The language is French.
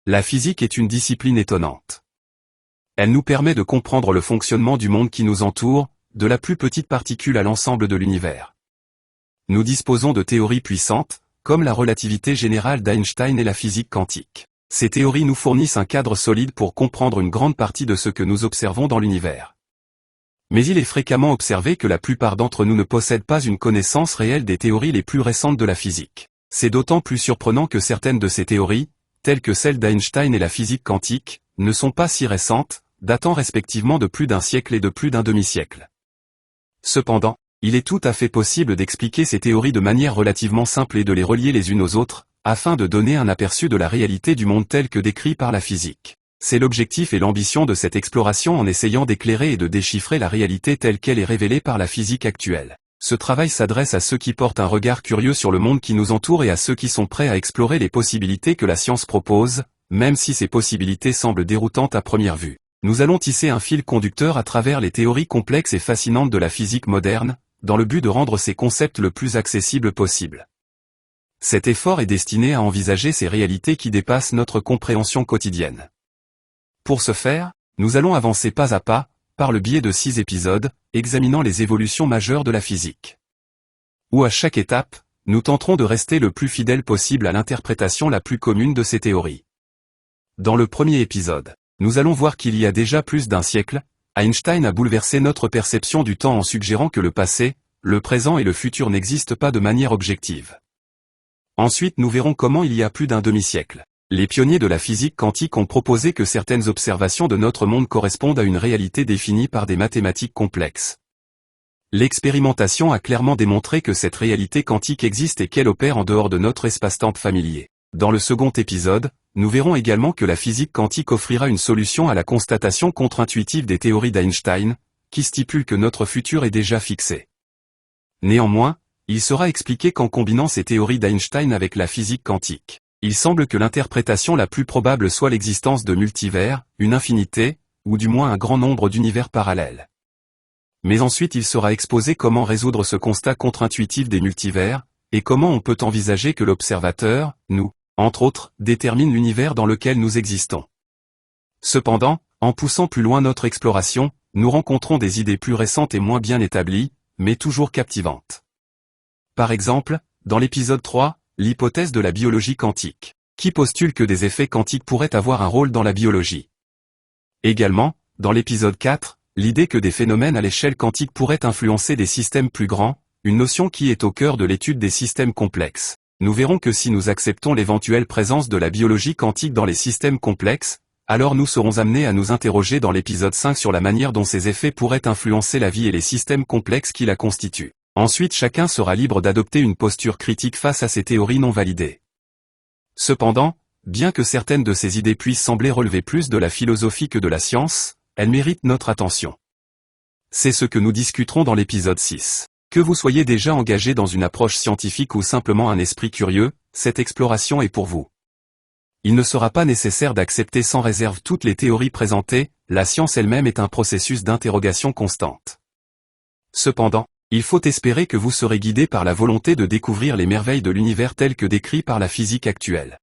La physique est une discipline étonnante. Elle nous permet de comprendre le fonctionnement du monde qui nous entoure, de la plus petite particule à l'ensemble de l'univers. Nous disposons de théories puissantes, comme la relativité générale d'Einstein et la physique quantique. Ces théories nous fournissent un cadre solide pour comprendre une grande partie de ce que nous observons dans l'univers. Mais il est fréquemment observé que la plupart d'entre nous ne possèdent pas une connaissance réelle des théories les plus récentes de la physique. C'est d'autant plus surprenant que certaines de ces théories, telles que celles d'Einstein et la physique quantique, ne sont pas si récentes, datant respectivement de plus d'un siècle et de plus d'un demi-siècle. Cependant, il est tout à fait possible d'expliquer ces théories de manière relativement simple et de les relier les unes aux autres, afin de donner un aperçu de la réalité du monde tel que décrit par la physique. C'est l'objectif et l'ambition de cette exploration en essayant d'éclairer et de déchiffrer la réalité telle qu'elle est révélée par la physique actuelle. Ce travail s'adresse à ceux qui portent un regard curieux sur le monde qui nous entoure et à ceux qui sont prêts à explorer les possibilités que la science propose, même si ces possibilités semblent déroutantes à première vue. Nous allons tisser un fil conducteur à travers les théories complexes et fascinantes de la physique moderne, dans le but de rendre ces concepts le plus accessibles possible. Cet effort est destiné à envisager ces réalités qui dépassent notre compréhension quotidienne. Pour ce faire, nous allons avancer pas à pas, par le biais de 6 épisodes, examinant les évolutions majeures de la physique. Où à chaque étape, nous tenterons de rester le plus fidèle possible à l'interprétation la plus commune de ces théories. Dans le premier épisode, nous allons voir qu'il y a déjà plus d'un siècle, Einstein a bouleversé notre perception du temps en suggérant que le passé, le présent et le futur n'existent pas de manière objective. Ensuite nous verrons comment il y a plus d'un demi-siècle, les pionniers de la physique quantique ont proposé que certaines observations de notre monde correspondent à une réalité définie par des mathématiques complexes. L'expérimentation a clairement démontré que cette réalité quantique existe et qu'elle opère en dehors de notre espace-temps familier. Dans le second épisode, nous verrons également que la physique quantique offrira une solution à la constatation contre-intuitive des théories d'Einstein, qui stipule que notre futur est déjà fixé. Néanmoins, il sera expliqué qu'en combinant ces théories d'Einstein avec la physique quantique, il semble que l'interprétation la plus probable soit l'existence de multivers, une infinité, ou du moins un grand nombre d'univers parallèles. Mais ensuite il sera exposé comment résoudre ce constat contre-intuitif des multivers, et comment on peut envisager que l'observateur, nous, entre autres, détermine l'univers dans lequel nous existons. Cependant, en poussant plus loin notre exploration, nous rencontrons des idées plus récentes et moins bien établies, mais toujours captivantes. Par exemple, dans l'épisode 3, l'hypothèse de la biologie quantique, qui postule que des effets quantiques pourraient avoir un rôle dans la biologie. Également, dans l'épisode 4, l'idée que des phénomènes à l'échelle quantique pourraient influencer des systèmes plus grands, une notion qui est au cœur de l'étude des systèmes complexes. Nous verrons que si nous acceptons l'éventuelle présence de la biologie quantique dans les systèmes complexes, alors nous serons amenés à nous interroger dans l'épisode 5 sur la manière dont ces effets pourraient influencer la vie et les systèmes complexes qui la constituent. Ensuite chacun sera libre d'adopter une posture critique face à ces théories non validées. Cependant, bien que certaines de ces idées puissent sembler relever plus de la philosophie que de la science, elles méritent notre attention. C'est ce que nous discuterons dans l'épisode 6. Que vous soyez déjà engagé dans une approche scientifique ou simplement un esprit curieux, cette exploration est pour vous. Il ne sera pas nécessaire d'accepter sans réserve toutes les théories présentées, la science elle-même est un processus d'interrogation constante. Cependant, il faut espérer que vous serez guidé par la volonté de découvrir les merveilles de l'univers tel que décrit par la physique actuelle.